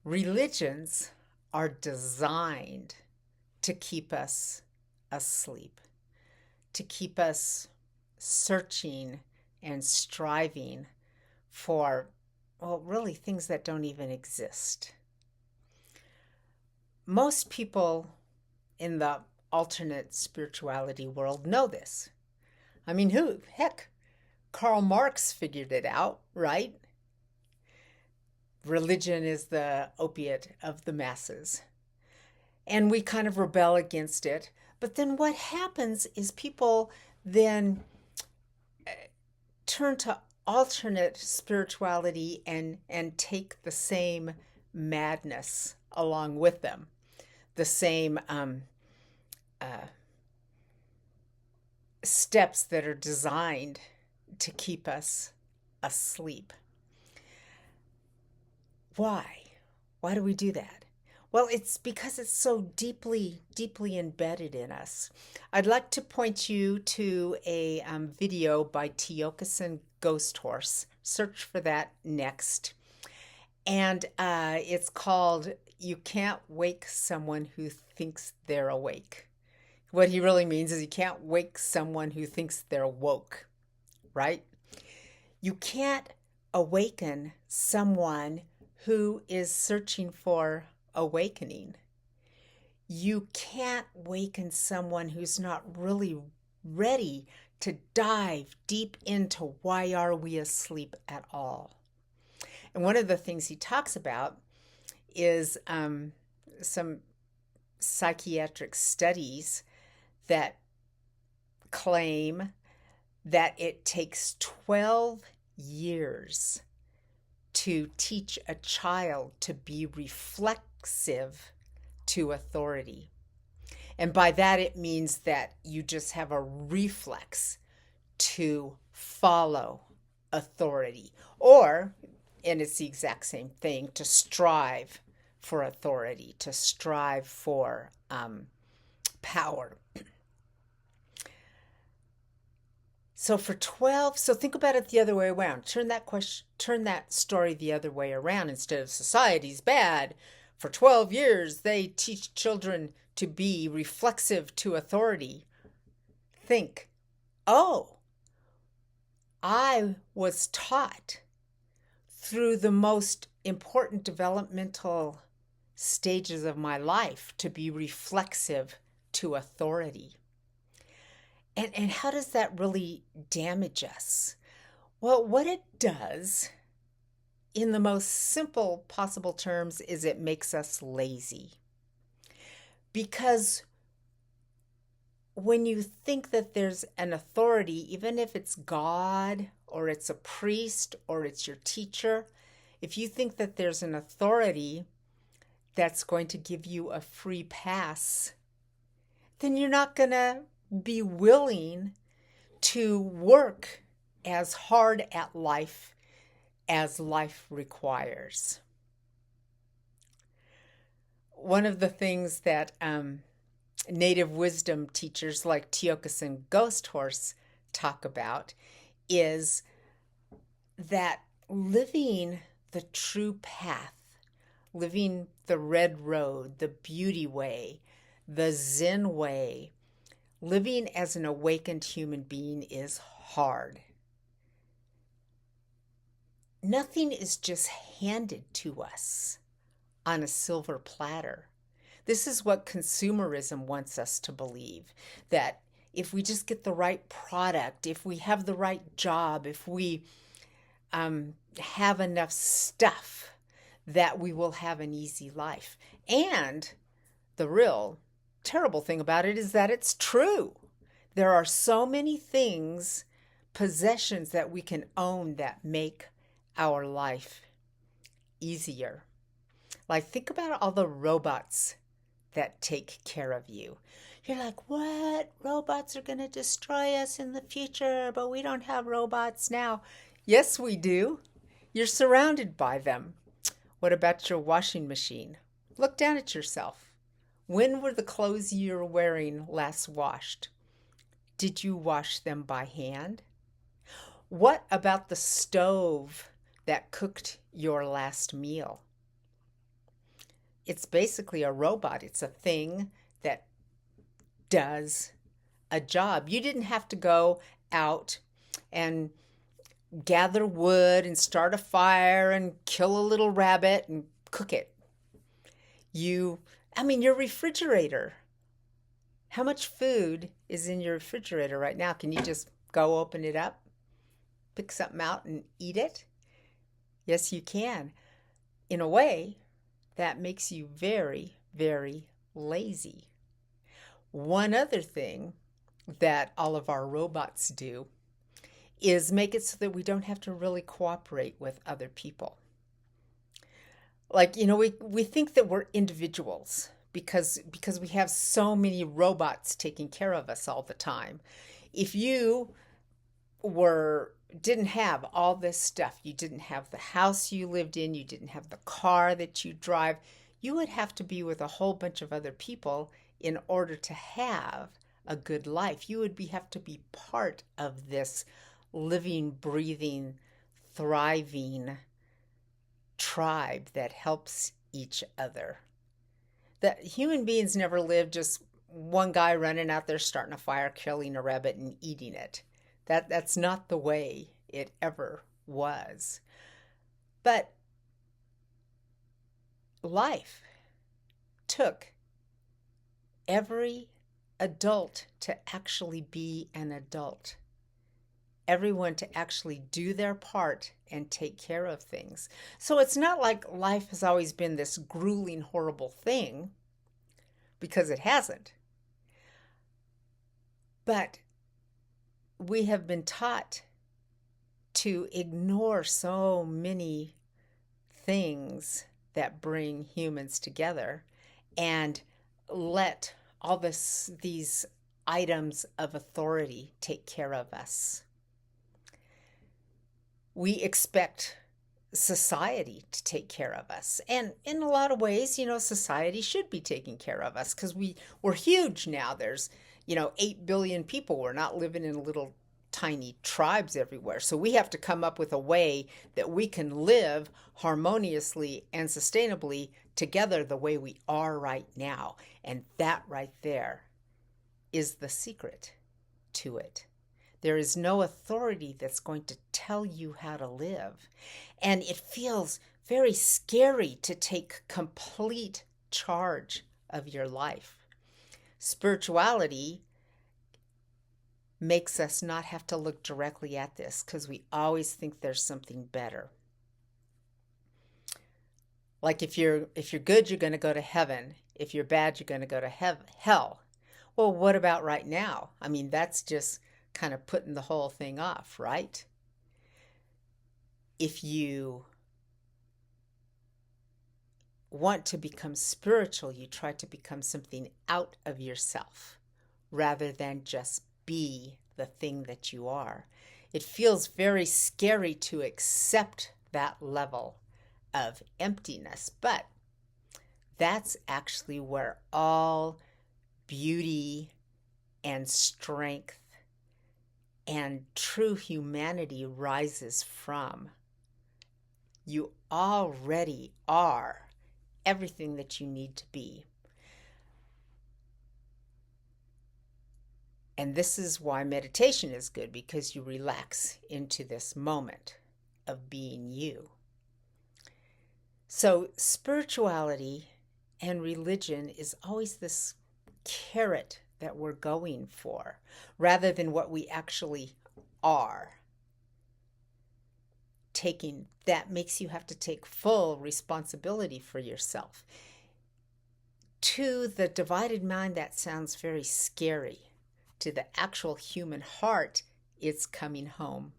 Religions are designed to keep us asleep, to keep us searching and striving for, well, really things that don't even exist. Most people in the alternate spirituality world know this. I mean, who? Heck, Karl Marx figured it out, right? Religion is the opiate of the masses. And we kind of rebel against it. But then what happens is people then turn to alternate spirituality and take the same madness along with them, the same steps that are designed to keep us asleep. Why? Why do we do that? Well, it's because it's so deeply, deeply embedded in us. I'd like to point you to a video by Tiokasin Ghost Horse. Search for that next. And it's called You Can't Wake Someone Who Thinks They're Awake. What he really means is you can't wake someone who thinks they're woke, right? You can't awaken someone who is searching for awakening. You can't waken someone who's not really ready to dive deep into why are we asleep at all. And one of the things he talks about is some psychiatric studies that claim that it takes 12 years to teach a child to be reflexive to authority. And by that, it means that you just have a reflex to follow authority. Or, and it's the exact same thing, to strive for authority, to strive for power. So think about it the other way around. Turn that story the other way around. Instead of society's bad, for 12 years they teach children to be reflexive to authority. Think, oh, I was taught through the most important developmental stages of my life to be reflexive to authority. And how does that really damage us? Well, what it does, in the most simple possible terms, is it makes us lazy. Because when you think that there's an authority, even if it's God or it's a priest or it's your teacher, if you think that there's an authority that's going to give you a free pass, then you're not going to be willing to work as hard at life as life requires. One of the things that native wisdom teachers like Tiokasin Ghost Horse talk about is that living the true path, living the red road, the beauty way, the Zen way, living as an awakened human being is hard. Nothing is just handed to us on a silver platter. This is what consumerism wants us to believe, that if we just get the right product, if we have the right job, if we have enough stuff, that we will have an easy life. And the real terrible thing about it is that it's true. There are so many things, possessions that we can own that make our life easier. Like, think about all the robots that take care of you. You're like, what? Robots are going to destroy us in the future, but we don't have robots now. Yes, we do. You're surrounded by them. What about your washing machine? Look down at yourself. When were the clothes you're wearing last washed? Did you wash them by hand? What about the stove that cooked your last meal? it's basically a robot. It's a thing that does a job. You didn't have to go out and gather wood and start a fire and kill a little rabbit and cook it. Your refrigerator. How much food is in your refrigerator right now? Can you just go open it up, pick something out and eat it? Yes, you can. In a way, that makes you very, very lazy. One other thing that all of our robots do is make it so that we don't have to really cooperate with other people. Like, we think that we're individuals because we have so many robots taking care of us all the time. If you didn't have all this stuff, you didn't have the house you lived in, you didn't have the car that you drive, you would have to be with a whole bunch of other people in order to have a good life. You would have to be part of this living, breathing, thriving tribe that helps each other. That human beings never lived just one guy running out there starting a fire, killing a rabbit and eating it. That's not the way it ever was. But life took every adult to actually be an adult. Everyone to actually do their part and take care of things. So it's not like life has always been this grueling, horrible thing, because it hasn't. But we have been taught to ignore so many things that bring humans together and let all these items of authority take care of us. We expect society to take care of us. And in a lot of ways, society should be taking care of us because we're huge now. There's, 8 billion people. We're not living in little tiny tribes everywhere. So we have to come up with a way that we can live harmoniously and sustainably together the way we are right now. And that right there is the secret to it. There is no authority that's going to tell you how to live. And it feels very scary to take complete charge of your life. Spirituality makes us not have to look directly at this because we always think there's something better. Like if you're good, you're going to go to heaven. If you're bad, you're going to go to hell. Well, what about right now? That's just kind of putting the whole thing off, right? If you want to become spiritual, you try to become something out of yourself rather than just be the thing that you are. It feels very scary to accept that level of emptiness, but that's actually where all beauty and strength and true humanity rises from. You already are everything that you need to be. And this is why meditation is good, because you relax into this moment of being you. So spirituality and religion is always this carrot that we're going for, rather than what we actually are. That makes you have to take full responsibility for yourself. To the divided mind, that sounds very scary. To the actual human heart, it's coming home.